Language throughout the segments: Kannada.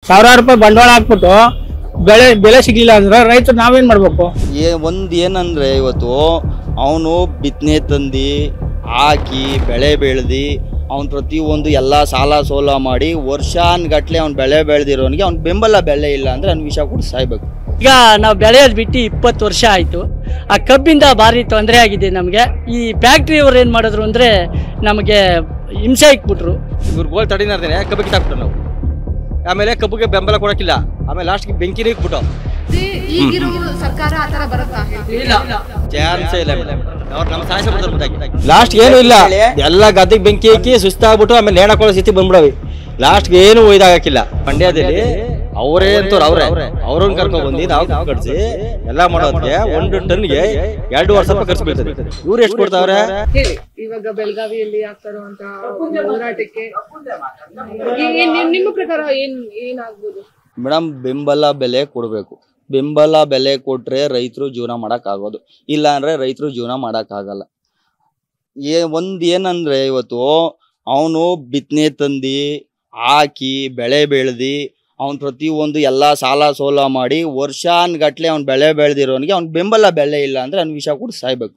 ಸಾವಿರಾರು ರೂಪಾಯಿ ಬಂಡವಾಳ ಹಾಕ್ಬಿಟ್ಟು ಬೆಲೆ ಸಿಗಲಿಲ್ಲ ಅಂದ್ರೆ ರೈತರು ನಾವೇನ್ ಮಾಡ್ಬೇಕು? ಏನಂದ್ರೆ ಇವತ್ತು ಅವನು ಬಿತ್ತನೆ ತಂದು ಹಾಕಿ ಬೆಳೆ ಬೆಳೆದು ಅವ್ನು ಪ್ರತಿಯೊಂದು ಎಲ್ಲ ಸಾಲ ಸೋಲ ಮಾಡಿ ವರ್ಷಾನ್ಗಟ್ಲೆ ಅವ್ನು ಬೆಳೆ ಬೆಳೆದಿರೋನಿಗೆ ಅವ್ನು ಬೆಂಬಲ ಬೆಲೆ ಇಲ್ಲ ಅಂದ್ರೆ ಅವ್ನು ವಿಷ ಕೂಡ ಸಾಯ್ಬೇಕು. ಈಗ ನಾವು ಬೆಳೆಯೋದು ಬಿಟ್ಟು 20 ವರ್ಷ ಆಯಿತು. ಆ ಕಬ್ಬಿಂದ ಭಾರಿ ತೊಂದರೆ ಆಗಿದೆ ನಮಗೆ. ಈ ಫ್ಯಾಕ್ಟ್ರಿಯವ್ರು ಏನು ಮಾಡಿದ್ರು ಅಂದರೆ ನಮಗೆ ಹಿಂಸೆ ಇಕ್ಬಿಟ್ರು. ಇವ್ರು ಗೋಲ್ ತಡಿನಾರ್ದೇನೆ ಕಬ್ಬು ಕಿತ್ತಾಕ್ಬಿಟ್ರು ನಾವು. ಆಮೇಲೆ ಕಬ್ಬಿಗೆ ಬೆಂಬಲ ಕೊಡೋಕ್ಕಿಲ್ಲ. ಆಮೇಲೆ ಲಾಸ್ಟ್ಗೆ ಬೆಂಕಿನೇ ಇಕ್ಬಿಟ್ಟು ಈಗಿರೋ ಸರ್ಕಾರ ಆ ಥರ ಬರುತ್ತಾ? ಚಾನ್ಸೇ ಇಲ್ಲ. ಅವ್ರು ನಮ್ಮ ಸಾಹಸ ಲಾಸ್ಟ್ ಏನು ಇಲ್ಲ, ಎಲ್ಲ ಗದ್ದೆಗೆ ಬೆಂಕಿ ಹಾಕಿ ಸುಸ್ತಾಗ್ಬಿಟ್ಟು ಆಮೇಲೆ ನೇಣ ಕೊಡೋ ಸ್ಥಿತಿ ಬಂದ್ಬಿಡವಿ. ಲಾಸ್ಟ್ಗೆ ಏನು ಒಯ್ದಾಗಕ್ಕಿಲ್ಲ. ಮಂಡ್ಯದಲ್ಲಿ ಅವರೇ ಅಂತವ್ರು ಅವ್ರನ್ನ ಕರ್ಕೊಂಡ್ ಬಂದು ನಾವು ಕಟ್ಸಿ ಎಲ್ಲ ಮಾಡೋದಕ್ಕೆ 1 ಟನ್ಗೆ 2.5 ಸಾವಿರ ಖರ್ಚು ಬೀಳ್ತದೆ. ಇವ್ರು ಎಷ್ಟು ಕೊಡ್ತಾವ್ರೆ? ಇವಾಗ ಬೆಳಗಾವಿಯಲ್ಲಿ ಆಗ್ತಾರಂತ ಹೋರಾಟಕ್ಕೆ ನಿಮ್ಮ ಪ್ರಕಾರ ಏನಾಗ್ಬೋದು? ಮೇಡಮ್, ಬೆಂಬಲ ಬೆಲೆ ಕೊಡಬೇಕು. ಬೆಂಬಲ ಬೆಲೆ ಕೊಟ್ರೆ ರೈತರು ಜೀವನ ಮಾಡೋಕ್ಕಾಗೋದು, ಇಲ್ಲ ಅಂದ್ರೆ ರೈತರು ಜೀವನ ಮಾಡೋಕ್ಕಾಗಲ್ಲ. ಏನಂದ್ರೆ ಇವತ್ತು ಅವನು ಬಿತ್ತನೆ ತಂದು ಹಾಕಿ ಬೆಳೆ ಬೆಳೆದು ಅವ್ನು ಪ್ರತಿಯೊಂದು ಎಲ್ಲ ಸಾಲ ಸೋಲ ಮಾಡಿ ವರ್ಷಾನ್ಗಟ್ಲೆ ಅವ್ನು ಬೆಳೆ ಬೆಳೆದಿರೋನಿಗೆ ಅವ್ನು ಬೆಂಬಲ ಬೆಲೆ ಇಲ್ಲ ಅಂದ್ರೆ ಅವ್ನು ವಿಷ ಕೂಡ ಸಾಯ್ಬೇಕು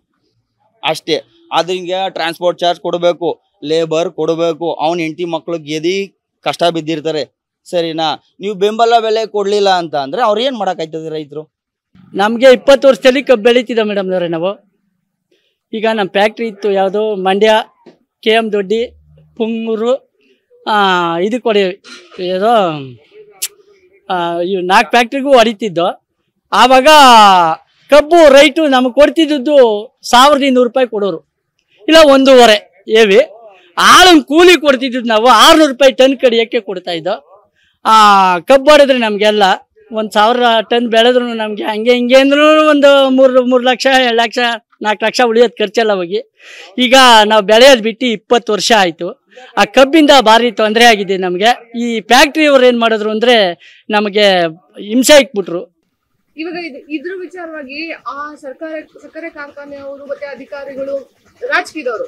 ಅಷ್ಟೇ. ಅದ್ರಿಂಗೆ ಟ್ರಾನ್ಸ್ಪೋರ್ಟ್ ಚಾರ್ಜ್ ಕೊಡಬೇಕು, ಲೇಬರ್ ಕೊಡಬೇಕು, ಅವ್ನ ಹೆಂಡತಿ ಮಕ್ಳಿಗೆ ಗೆದಿ ಕಷ್ಟ ಬಿದ್ದಿರ್ತಾರೆ. ಸರಿನಾ? ನೀವು ಬೆಂಬಲ ಬೆಲೆ ಕೊಡಲಿಲ್ಲ ಅಂತ ಅಂದರೆ ಅವ್ರು ಏನು ಮಾಡೋಕ್ಕಾಯ್ತದೆ ರೈತರು? ನಮಗೆ 20 ವರ್ಷದಲ್ಲಿ ಕಬ್ಬು ಬೆಳೀತಿದ್ದ ಮೇಡಮ್ನವ್ರೆ ನಾವು. ಈಗ ನಮ್ಮ ಫ್ಯಾಕ್ಟ್ರಿ ಇತ್ತು, ಯಾವುದೋ ಮಂಡ್ಯ, KM ದೊಡ್ಡಿ, ಪುಂಗೂರು, ಇದು ಕೊಡಿ ಏನೋ 4 ಫ್ಯಾಕ್ಟ್ರಿಗೂ ಹೊಡಿತಿದ್ದೋ. ಆವಾಗ ಕಬ್ಬು ರೈಟು ನಮಗೆ ಕೊಡ್ತಿದ್ದು 1200 ರೂಪಾಯಿ ಕೊಡೋರು, ಇಲ್ಲ 1.5 ಏವಿ. ಆಳನ್ನು ಕೂಲಿ ಕೊಡ್ತಿದ್ದು ನಾವು 600 ರೂಪಾಯಿ ಟನ್ ಕಡಿಯೋಕ್ಕೆ ಕೊಡ್ತಾ ಇದ್ದೋ. ಕಬ್ಬು ಹೊಡೆದ್ರೆ ನಮಗೆಲ್ಲ 1000 ಟನ್ ಬೆಳೆದ್ರು ನಮಗೆ ಹಂಗೆ ಹಿಂಗೆ ಅಂದ್ರೂ ಒಂದು 3 ಲಕ್ಷ 2 ಲಕ್ಷ 4 ಲಕ್ಷ ಉಳಿಯೋದು ಖರ್ಚೆಲ್ಲ ಹೋಗಿ. ಈಗ ನಾವು ಬೆಳೆಯೋದು ಬಿಟ್ಟು 20 ವರ್ಷ ಆಯಿತು. ಆ ಕಬ್ಬಿಂದ ಭಾರಿ ತೊಂದರೆ ಆಗಿದೆ ನಮಗೆ. ಈ ಫ್ಯಾಕ್ಟ್ರಿಯವ್ರು ಏನು ಮಾಡಿದ್ರು ಅಂದರೆ ನಮಗೆ ಹಿಂಸೆ ಇಕ್ಬಿಟ್ರು. ಇವಾಗ ಇದ್ರ ವಿಚಾರವಾಗಿ ಆ ಸಕ್ಕರೆ ಕಾರ್ಖಾನೆಯವರು ಮತ್ತೆ ಅಧಿಕಾರಿಗಳು, ರಾಜಕೀಯದವರು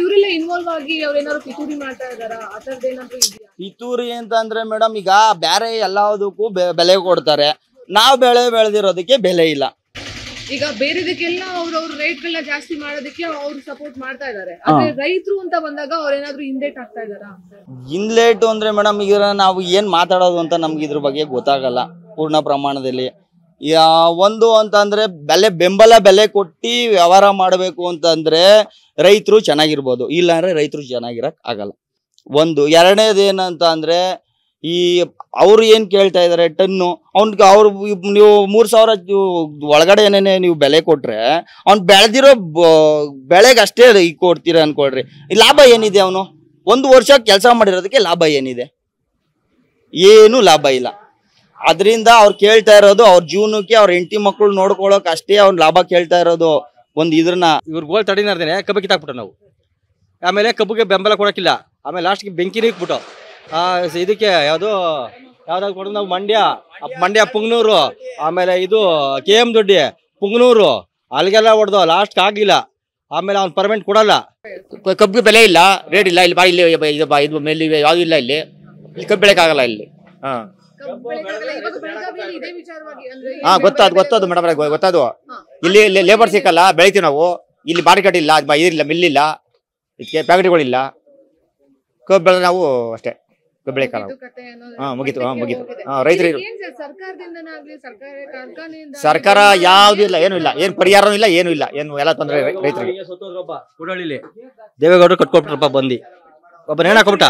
ಇವರೆಲ್ಲ ಇನ್ವಾಲ್ವ್ ಆಗಿ ಅವ್ರೇನಾದ್ರು ಪಿತೂರಿ ಮಾಡ್ತಾ ಇದಾರ? ಆ ಥರದ್ದು ಏನಾದ್ರು ಇದೆಯಾ? ಪಿತೂರಿ ಅಂತ ಅಂದ್ರೆ ಮೇಡಮ್, ಈಗ ಬೇರೆ ಎಲ್ಲದಕ್ಕೂ ಬೆಲೆ ಕೊಡ್ತಾರೆ, ನಾವು ಬೆಳೆ ಬೆಳೆದಿರೋದಕ್ಕೆ ಬೆಲೆ ಇಲ್ಲ. ಈಗ ಬೇರೆದಕ್ಕೆಲ್ಲ ಅವ್ರವ್ರ ರೇಟ್ಗಳನ್ನ ಜಾಸ್ತಿ ಮಾಡೋದಕ್ಕೆ ಅವ್ರು ಸಪೋರ್ಟ್ ಮಾಡ್ತಾ ಇದಾರೆ. ಆದ್ರೆ ರೈತರು ಅಂತ ಬಂದಾಗ ಅವ್ರೇನಾದ್ರು ಹಿಂದೇಟ್ ಆಗ್ತಾ ಇದಾರ? ಹಿಂದೇಟು ಅಂದ್ರೆ ಮೇಡಮ್, ಈಗ ನಾವು ಏನ್ ಮಾತಾಡೋದು ಅಂತ ನಮ್ಗೆ ಇದ್ರ ಬಗ್ಗೆ ಗೊತ್ತಾಗಲ್ಲ ಪೂರ್ಣ ಪ್ರಮಾಣದಲ್ಲಿ. ಒಂದು ಅಂತಂದ್ರೆ ಬೆಂಬಲ ಬೆಲೆ ಕೊಟ್ಟು ವ್ಯವಹಾರ ಮಾಡಬೇಕು ಅಂತಂದ್ರೆ ರೈತರು ಚೆನ್ನಾಗಿರ್ಬೋದು, ಇಲ್ಲ ಅಂದ್ರೆ ರೈತರು ಚೆನ್ನಾಗಿರಕ್ ಆಗಲ್ಲ. ಒಂದು. ಎರಡನೇದು ಏನಂತ ಅಂದ್ರೆ ಈ ಅವ್ರು ಏನ್ ಕೇಳ್ತಾ ಇದಾರೆ ಟನ್ನು, ಅವ್ರು ನೀವು 3000 ಒಳಗಡೆ ಏನೇನೆ ನೀವು ಬೆಲೆ ಕೊಟ್ರೆ ಅವ್ನು ಬೆಳೆದಿರೋ ಬೆಳೆಗೆ ಅಷ್ಟೇ ಈಗ ಕೊಡ್ತೀರ ಅನ್ಕೊಳ್ರಿ. ಲಾಭ ಏನಿದೆ? ಅವನು 1 ವರ್ಷ ಕೆಲಸ ಮಾಡಿರೋದಕ್ಕೆ ಲಾಭ ಏನಿದೆ? ಏನು ಲಾಭ ಇಲ್ಲ. ಅದರಿಂದ ಅವ್ರು ಕೇಳ್ತಾ ಇರೋದು ಅವ್ರ ಜೀವನಕ್ಕೆ, ಅವ್ರ ಹೆಂಡತಿ ಮಕ್ಕಳು ನೋಡ್ಕೊಳ್ಳೋಕೆ ಅಷ್ಟೇ ಅವ್ನ ಲಾಭ ಕೇಳ್ತಾ ಇರೋದು. ಒಂದು ಇದ್ರನ್ನ ಇವ್ರು ಗೋಲ್ ತಡಿನಾರ್ದೇನೆ ಕಬ್ಬು ಕಿತ್ತಾಕ್ಬಿಟ್ರು ನಾವು. ಆಮೇಲೆ ಕಬ್ಬಿಗೆ ಬೆಂಬಲ ಕೊಡೋಕ್ಕಿಲ್ಲ. ಆಮೇಲೆ ಲಾಸ್ಟ್ಗೆ ಬೆಂಕಿನೇ ಇಕ್ಬಿಟ್ಟು ಇದಕ್ಕೆ ಯಾವ್ದಾದ್ರು ಕೊಡೋದು ನಾವು ಮಂಡ್ಯ ಪುಂಗನೂರು, ಆಮೇಲೆ ಇದು KM ದೊಡ್ಡಿ ಪುಂಗನೂರು, ಅಲ್ಲಿಗೆಲ್ಲ ಹೊಡೆದು ಲಾಸ್ಟ್ಗೆ ಆಗಿಲ್ಲ. ಆಮೇಲೆ ಅವ್ನು ಪರ್ಮೆಂಟ್ ಕೊಡಲ್ಲ. ಕಬ್ಬಿಗೆ ಬೆಲೆ ಇಲ್ಲ, ರೇಟ್ ಇಲ್ಲ. ಇಲ್ಲಿ ಇದು ಮೇಲೆ ಯಾವ್ದು ಇಲ್ಲ. ಇಲ್ಲಿ ಕಬ್ಬು ಬೆಳೆಯಕ್ಕಾಗಲ್ಲ ಇಲ್ಲಿ. ಗೊತ್ತಾದು ಮೇಡಮ್, ಗೊತ್ತಾದು. ಇಲ್ಲಿ ಲೇಬರ್ ಸಿಕ್ಕಲ್ಲ, ಬೆಳಿತೀವಿ ನಾವು. ಇಲ್ಲಿ ಮಾರ್ಕೆಟ್ ಇಲ್ಲ, ಇದಿಲ್ಲ, ಮಿಲ್ಲಿಲ್ಲ, ಇದಕ್ಕೆ ಫ್ಯಾಕ್ಟ್ರಿಗಳಿಲ್ಲ. ಕಬ್ಬು ಬೆಳೆದ್ರೆ ನಾವು ಅಷ್ಟೇ, ಕಬ್ಬು ಬೆಳೆಯಲ್ಲ. ಮುಗೀತು. ರೈತರು ಸರ್ಕಾರ ಯಾವ್ದು ಇಲ್ಲ, ಏನು ಇಲ್ಲ, ಏನು ಪರಿಹಾರನೂ ಇಲ್ಲ, ಏನು ಇಲ್ಲ, ಏನು ಎಲ್ಲ ತೊಂದರೆ ರೈತರಿಗೆ. ದೇವೇಗೌಡರು ಕಟ್ಕೊಟ್ರಪ್ಪ ಬಂದು ಒಬ್ಬ ನೇಣ ಹಾಕೊಬಿಟ್ಟ.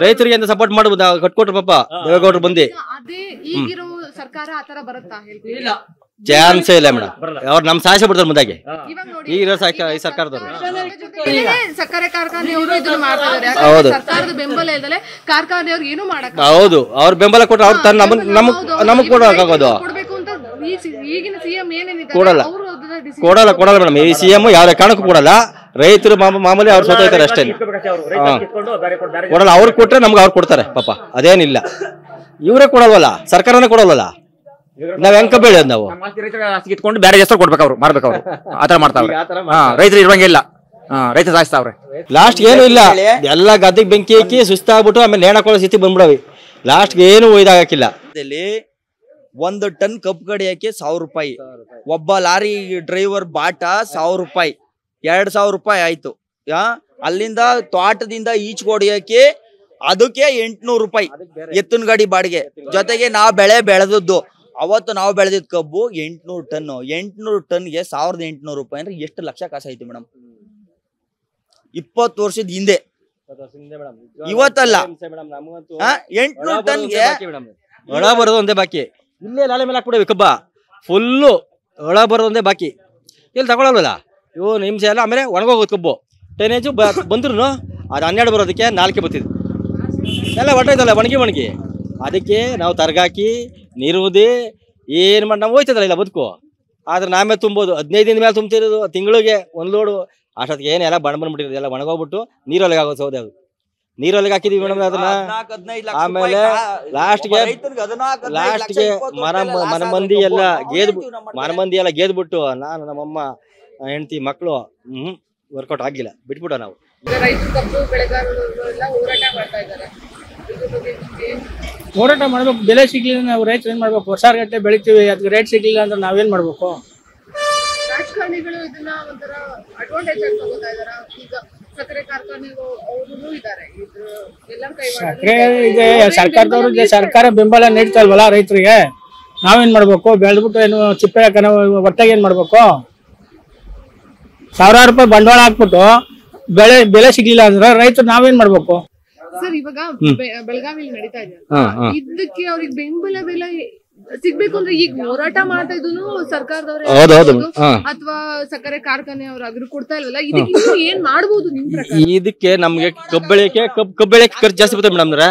ರೈತರಿಗೆ ಅಂತ ಸಪೋರ್ಟ್ ಮಾಡ್ಬೋದು, ಕಟ್ಕೊಟ್ರು ಪಾಪ ದೇವೇಗೌಡರು ಬಂದು. ಈಗಿರೋ ಸರ್ಕಾರ ಆ ತರ ಬರುತ್ತಾ? ಚಾನ್ಸೇ ಇಲ್ಲ ಮೇಡಮ್. ಅವ್ರು ನಮ್ಮ ಸಾಹಸ ಬಿಡ್ತಾರೆ ಮುಂದಾಗೆ. ಈಗಿರೋ ಈ ಸರ್ಕಾರದವರು ಸಕ್ಕರೆ ಕಾರ್ಖಾನೆಯವರು ಇದನ್ನ ಮಾಡ್ತಾರೆ. ಸರ್ಕಾರದ ಬೆಂಬಲ ಇಲ್ಲದೆ ಕಾರ್ಖಾನೆಯವ್ರು ಏನು ಮಾಡಕ್ ಹೌದು. ಅವ್ರ ಬೆಂಬಲ ಕೊಟ್ರೆ ಅವ್ರು ತನ್ನ ನಮಗ್ ಕೊಡೋಕ್ಕಾಗೋದು? ಈಗಿನ CM ಏನೇನಿದೆ ಕೊಡಲ್ಲ ಮೇಡಮ್. ಈ CM ಯಾವ ಕಾರಣಕ್ಕೂ ಕೊಡಲ್ಲ. ರೈತರು ಮಾಮೂಲಿ ಅವ್ರು ಸೋತೋಯ್ತಾರೆ ಅಷ್ಟೇ, ಕೊಡಲ್ಲ. ಅವ್ರು ಕೊಟ್ರೆ ನಮ್ಗೆ ಅವ್ರು ಕೊಡ್ತಾರೆ ಪಾಪ, ಅದೇನಿಲ್ಲ. ಇವರೇ ಕೊಡಲ್ವಲ್ಲ, ಸರ್ಕಾರನೇ ಕೊಡಲ್ವಲ್ಲ. ನಾವ್ ಹೆಂಗ ಬೆಳೆಯೋದು? ನಾವು ಇಟ್ಕೊಂಡು ಬೇರೆ ಹೆಸರು ಕೊಡ್ಬೇಕು, ಅವ್ರು ಮಾಡ್ಬೇಕು. ಅವ್ರು ಆತರ ಮಾಡ್ತಾವ್ರೆ. ರೈತರು ಇರುವಂಗಿಲ್ಲ, ರೈತ ಸಾಯಿಸ್ತಾವ್ರೆ. ಲಾಸ್ಟ್ ಏನು ಇಲ್ಲ, ಎಲ್ಲ ಗದ್ದೆಗೆ ಬೆಂಕಿ ಹಾಕಿ ಸುಸ್ತಾಗ್ಬಿಟ್ಟು ಆಮೇಲೆ ನೇಣ ಕೊಡೋ ಸ್ಥಿತಿ ಬಂದ್ಬಿಡವಿ. ಲಾಸ್ಟ್ಗೆ ಏನು ಒಯ್ದಾಗಕ್ಕಿಲ್ಲ. ಒಂದು ಟನ್ ಕಬ್ಬು ಕಡಿಯಕ್ಕೆ 1000 ರೂಪಾಯಿ, ಒಬ್ಬ ಲಾರಿ ಡ್ರೈವರ್ ಬಾಟ 1000 ರೂಪಾಯಿ, 2000 ರೂಪಾಯಿ ಆಯ್ತು. ಅಲ್ಲಿಂದ ತೋಟದಿಂದ ಈಚೆಗೊಡಿಯಕ್ಕೆ ಅದಕ್ಕೆ 800 ರೂಪಾಯಿ ಎತ್ತಿನ ಗಾಡಿ ಬಾಡಿಗೆ, ಜೊತೆಗೆ ನಾವು ಬೆಳೆ ಬೆಳೆದದ್ದು ಅವತ್ತು ನಾವು ಬೆಳೆದಿದ್ ಕಬ್ಬು 800 ಟನ್. 800 ಟನ್ಗೆ 1800 ರೂಪಾಯಿ ಅಂದ್ರೆ ಎಷ್ಟು ಲಕ್ಷ ಕಾಸು ಆಯ್ತು ಮೇಡಮ್? 20 ವರ್ಷದ ಹಿಂದೆ, ಇವತ್ತಲ್ಲ. 800 ಟನ್ಗೆ ಒಳ ಬರೋದು ಒಂದೇ ಬಾಕಿ. ಇಲ್ಲೇ ಲಾಲೆ ಮೇಲೆ ಹಾಕ್ಬಿಡವಿ ಕಬ್ಬ ಫುಲ್ಲು, ಒಳ ಬರೋದು ಒಂದೇ ಬಾಕಿ. ಇಲ್ಲಿ ತಗೊಳಲ್ವಲ್ಲ ಇವು ನಿಮಿಷ ಎಲ್ಲ. ಆಮೇಲೆ ಒಣಗೋಗೋದು ಕಬ್ಬು ಟನೇಜು ಬಂದ್ರು ಅದು 12 ಬರೋದಕ್ಕೆ 4 ಬರ್ತಿದ್ವಿ ಎಲ್ಲ ಒಟ್ಟೈತಲ್ಲ ಒಣಗಿ. ಅದಕ್ಕೆ ನಾವು ತರಗಾಕಿ ನೀರುವುದಿ ಏನು ಮಾಡಿ ನಾವು ಹೋಯ್ತದಲ್ಲ ಇಲ್ಲ ಬದುಕು. ಆದ್ರೆ ನಾವೇ ತುಂಬೋದು 15 ದಿನ ಮೇಲೆ ತುಂಬ್ತಿರೋದು, ತಿಂಗಳಿಗೆ 1 ಲೋಡು. ಅಷ್ಟೊತ್ತಿಗೆ ಏನೆಲ್ಲ ಬಂದ್ಬಿಟ್ಟಿರೋದು, ಎಲ್ಲ ಒಣಗೋಗ್ಬಿಟ್ಟು ನೀರೊಳಗೆ ಆಗೋದು ಸೌದೆ. ಅದು ನೀರೊಳಗೆ ಹಾಕಿದೀವಿ ಮೇಡಮ್ ಅದನ್ನ. ಆಮೇಲೆ ಲಾಸ್ಟ್ಗೆ ಮನಮಂದಿ ಎಲ್ಲ ಗೆದ್ಬಿಟ್ಟು ನಾನು ನಮ್ಮಮ್ಮ ಹೆಂಡತಿ ಮಕ್ಕಳು ವರ್ಕೌಟ್ ಆಗಿಲ್ಲ, ಬಿಟ್ಬಿಟ್ಟು ನಾವು. ರೈತರು ಕಬ್ಬು ಬೆಳೆಗಾರರು ಎಲ್ಲ ಹೋರಾಟ ಮಾಡ್ತಾ ಇದ್ದಾರೆ. ಹೋರಾಟ ಮಾಡ್ಬೇಕು, ಬೆಲೆ ಸಿಗ್ಲಿಲ್ಲ ನಾವು ರೈತರು ಏನ್ ಮಾಡ್ಬೇಕು? ವರ್ಷಗಟ್ಟಲೆ ಬೆಳಿತೀವಿ, ಅದಕ್ಕೆ ರೇಟ್ ಸಿಗ್ಲಿಲ್ಲ ಅಂದ್ರೆ ನಾವೇನ್ ಮಾಡ್ಬೇಕು? ರಾಜಕಾರಣಿಗಳು ಇದನ್ನ ಒಂಥರ ಅಡ್ವಾಂಟೇಜ್ ಆಗಿ ತಗೋತಾ ಇದಾರ. ಈಗ ಸಕ್ಕರೆ ಕಾರ್ಖಾನೆ ಅವರು ಇದ್ದಾರೆ, ಎಲ್ಲರ ಕೈ ಸಕ್ಕರೆ ಇದೆ, ಸರ್ಕಾರದವ್ರಿಗೆ ಸರ್ಕಾರ ಬೆಂಬಲ ನೀಡ್ತಾ ಇಲ್ವಲ್ಲ ರೈತರಿಗೆ. ನಾವೇನ್ ಮಾಡ್ಬೇಕು? ಬೆಳೆದ್ಬಿಟ್ಟು ಏನು ಚಿಪ್ಪೆ ಹಾಕೋಣ ಹೊಟ್ಟೆಗೆ ಏನ್ ಮಾಡ್ಬೇಕು? 1000 ರೂಪಾಯಿ ಬಂಡವಾಳ ಹಾಕ್ಬಿಟ್ಟು ಬೆಲೆ ಸಿಗ್ಲಿಲ್ಲ ಅಂದ್ರೆ ರೈತರು ನಾವೇನ್ ಮಾಡ್ಬೇಕು? ಸರ್ ಇವಾಗ ಬೆಳಗಾವಿಲಿ ನಡೀತಾ ಇದೆ, ಇದಕ್ಕೆ ಅವ್ರಿಗೆ ಬೆಂಬಲ ಬೆಲೆ ಸಿಗ್ಬೇಕು ಅಂದ್ರೆ ಈಗ ಹೋರಾಟ ಮಾಡ್ತಾ ಇದ್ದು ಸರ್ಕಾರದವ್ರೆ ಅಥವಾ ಸಕ್ಕರೆ ಕಾರ್ಖಾನೆ ಅವ್ರು ಕೊಡ್ತಾ ಇಲ್ವಲ್ಲ, ಇದಕ್ಕೆ ಏನ್ ಮಾಡ್ಬೋದು ನಿಮ್ ಪ್ರಕಾರ? ಇದಕ್ಕೆ ನಮ್ಗೆ ಕಬ್ಬು ಬೆಳೆಯಕ್ಕೆ ಖರ್ಚು ಜಾಸ್ತಿ ಬರ್ತದೆ ಮೇಡಮ್. ಅಂದ್ರೆ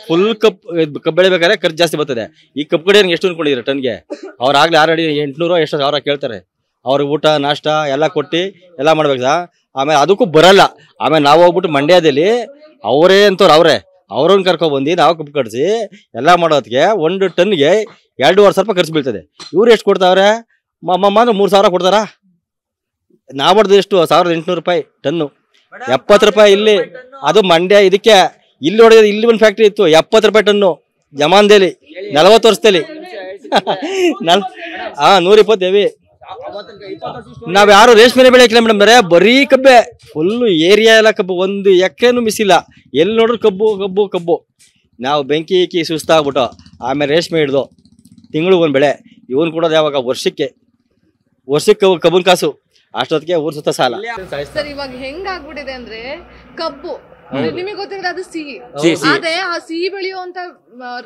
ಫುಲ್ ಕಬ್ಬು ಬೆಳಿಬೇಕಾದ್ರೆ ಖರ್ಚು ಜಾಸ್ತಿ ಬರ್ತದೆ. ಈ ಕಬ್ಬು ಕಡೆ ಎಷ್ಟು ಅನ್ಕೊಂಡಿದ್ರೆ ಟನ್ಗೆ ಅವ್ರು ಆಗ್ಲೇ ಆಲ್ರೆಡಿ 800 ಎಷ್ಟು 1000 ಕೇಳ್ತಾರೆ. ಅವ್ರಿಗೆ ಊಟ ನಾಷ್ಟ ಎಲ್ಲ ಕೊಟ್ಟು ಎಲ್ಲ ಮಾಡ್ಬೇಕು. ಆಮೇಲೆ ಅದಕ್ಕೂ ಬರಲ್ಲ. ಆಮೇಲೆ ನಾವು ಹೋಗ್ಬಿಟ್ಟು ಮಂಡ್ಯದಲ್ಲಿ ಅವರೇ ಅಂತವ್ರು ಅವ್ರನ್ನ ಕರ್ಕೊಬಂದು ನಾವು ಕಬ್ಬು ಕಡಿಸಿ ಎಲ್ಲ ಮಾಡೋದಕ್ಕೆ 1 ಟನ್ಗೆ 2,500 ರೂಪಾಯಿ ಖರ್ಚು ಬೀಳ್ತದೆ. ಇವ್ರು ಎಷ್ಟು ಕೊಡ್ತಾವ್ರೆ? ಅಂದ್ರೆ 3,000 ಕೊಡ್ತಾರ. ನಾವು ಹೊಡೆದು ಎಷ್ಟು 1,800 ರೂಪಾಯಿ ಟನ್ನು, 70 ರೂಪಾಯಿ ಇಲ್ಲಿ. ಅದು ಮಂಡ್ಯ ಇದಕ್ಕೆ. ಇಲ್ಲಿ ಹೊಡೆಯೋದು, ಇಲ್ಲಿ ಒಂದು ಫ್ಯಾಕ್ಟ್ರಿ ಇತ್ತು 70 ರೂಪಾಯಿ ಟನ್ನು ಜಮಾನ್ದೇಲಿ 40 ವರ್ಷದಲ್ಲಿ. 120 ಹೆವಿ. ನಾವ್ ಯಾರು ರೇಷ್ಮೆ ಬೆಳೆಯಕ್ಕಿಲ್ಲ ಮೇಡಮ್, ಬರೀ ಕಬ್ಬೆ ಫುಲ್ ಏರಿಯಾ ಎಲ್ಲ ಕಬ್ಬು, 1 ಎಕರೆನೂ ಮಿಸ್ ಇಲ್ಲ. ಎಲ್ಲಿ ನೋಡ್ರು ಕಬ್ಬು ಕಬ್ಬು ಕಬ್ಬು. ನಾವು ಬೆಂಕಿ ಇಕ್ಕಿ ಸುಸ್ತಾಗ್ಬಿಟ್ಟು ಆಮೇಲೆ ರೇಷ್ಮೆ ಹಿಡ್ದು ತಿಂಗಳಿಗೆ 1 ಬೆಳೆ. ಇವನ್ ಕೊಡೋದು ಯಾವಾಗ? ವರ್ಷಕ್ಕೆ ಕಬ್ಬನ್ ಕಾಸು. ಅಷ್ಟೊತ್ತಿಗೆ ಊರ್ ಸುತ್ತ ಸಾಲ. ಸರ್ ಇವಾಗ ಹೆಂಗ್ ಆಗ್ಬಿಟ್ಟಿದೆ ಅಂದ್ರೆ ಕಬ್ಬು ನಿಮಗೆ ಗೊತ್ತಿರೋದು ಅದು ಸಿಹಿ, ಅದೇ ಆ ಸಿಹಿ ಬೆಳೆಯುವಂತ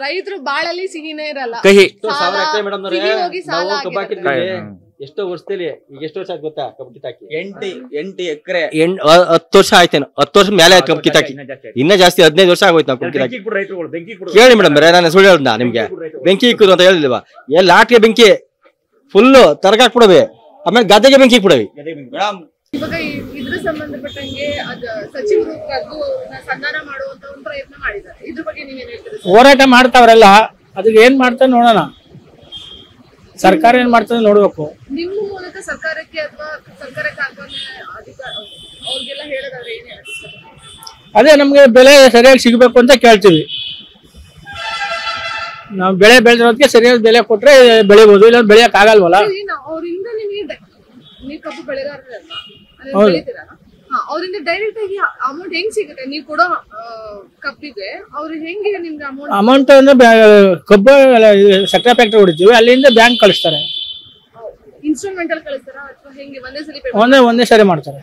ರೈತರು ಬಾಳಲ್ಲಿ ಸಿಹಿನೇ ಇರಲ್ಲ. ಎಷ್ಟೋ ವರ್ಷದಲ್ಲಿ ಈಗ ಎಷ್ಟು ವರ್ಷ ಆಯ್ತು ಗೊತ್ತಾ ಕಬ್ಬು ಕಿತ್ತಾಕಿ? 8 ಎಕರೆ 10 ವರ್ಷ ಆಯ್ತೇನು. 10 ವರ್ಷ ಮೇಲೆ ಆಯ್ತು ಕಬ್ಬು ಕಿತ್ತಾಕಿ. ಇನ್ನ ಜಾಸ್ತಿ 15 ವರ್ಷ ಆಗೋಯ್ತು ನಾವು ಕಬ್ಬು ಕಿತ್ತಾಕಿ. ಕೇಳಿ ಮೇಡಮ್, ನಾನು ಸುಳ್ಳು ಹೇಳ್ದ ನಿಮ್ಗೆ. ಬೆಂಕಿ ಇಕ್ಕುದು ಅಂತ ಹೇಳಿಲ್ವಾ? ಲಾಟ್ಗೆ ಬೆಂಕಿ ಫುಲ್ಲು ತರಗಾಕ್ಬಿಡವೆ, ಆಮೇಲೆ ಗದ್ದೆಗೆ ಬೆಂಕಿ ಇಕ್ಬಿಡವಿ. ಇವಾಗ ಇದ್ರ ಸಂಬಂಧಪಟ್ಟಂಗೆ ಸಚಿವರು ಸನ್ಮಾನ ಮಾಡುವಂತ ಒಂದು ಪ್ರಯತ್ನ ಮಾಡಿದ್ದಾರೆ. ಇದ್ರ ಬಗ್ಗೆ ನೀವೇನ್ ಹೇಳ್ತೀರಿ? ಹೋರಾಟ ಮಾಡ್ತಾವ್ರಲ್ಲ, ಅದಕ್ಕೆ ಏನ್ ಮಾಡ್ತಾರೆ ನೋಡೋಣ. ಸರ್ಕಾರ ಏನ್ ಮಾಡ್ತದೆ ನೋಡ್ಬೇಕು. ನಿಮ್ಮ ಮೂಲಕ ಸರ್ಕಾರಕ್ಕೆ ಅಥವಾ ಸರ್ಕಾರ ಕಾರ್ಖಾನೆ ಅವ್ರಿಗೆಲ್ಲ ಹೇಳೋದಾದ್ರೆ ಏನ್ ಹೇಳ್ತಾರೆ? ಅದೇ ನಮ್ಗೆ ಬೆಲೆ ಸರಿಯಾಗಿ ಸಿಗ್ಬೇಕು ಅಂತ ಕೇಳ್ತೀವಿ. ನಾವು ಬೆಳೆ ಬೆಳೆದಿರೋದಕ್ಕೆ ಸರಿಯಾದ ಬೆಲೆ ಕೊಟ್ರೆ ಬೆಳಿಬಹುದು, ಇಲ್ಲ ಬೆಳೆಯಕ್ ಆಗಲ್ವಲ್ಲ. ಅವರಿಂದ ನಿಮಗೆ ನೀವು ಕಬ್ಬು ಬೆಳೆಗಾರರಲ್ಲ, ಅವರಿಂದ ಡೈರೆಕ್ಟ್ ಆಗಿ ಅಮೌಂಟ್ ಹೆಂಗ್ ಸಿಗುತ್ತೆ? ನೀವು ಕೊಡೋ ಕಬ್ಬಿಗೆ ಅವ್ರು ಹೆಂಗೆ ನಿಮ್ಗೆ ಅಮೌಂಟ್ ಅಂದ್ರೆ ಕಬ್ಬು ಸಕ್ಕರೆ ಫ್ಯಾಕ್ಟ್ರಿ ಹೊಡಿತೀವಿ, ಅಲ್ಲಿಂದ ಬ್ಯಾಂಕ್ ಕಳಿಸ್ತಾರೆ. ಇನ್ಸ್ಟಾಲ್ಮೆಂಟ್ ಅಲ್ಲಿ ಕಳಿಸ್ತಾರ ಅಥವಾ ಹೆಂಗೆ ಒಂದೇ ಸರಿ ಒಂದೇ ಸರಿ ಮಾಡ್ತಾರೆ?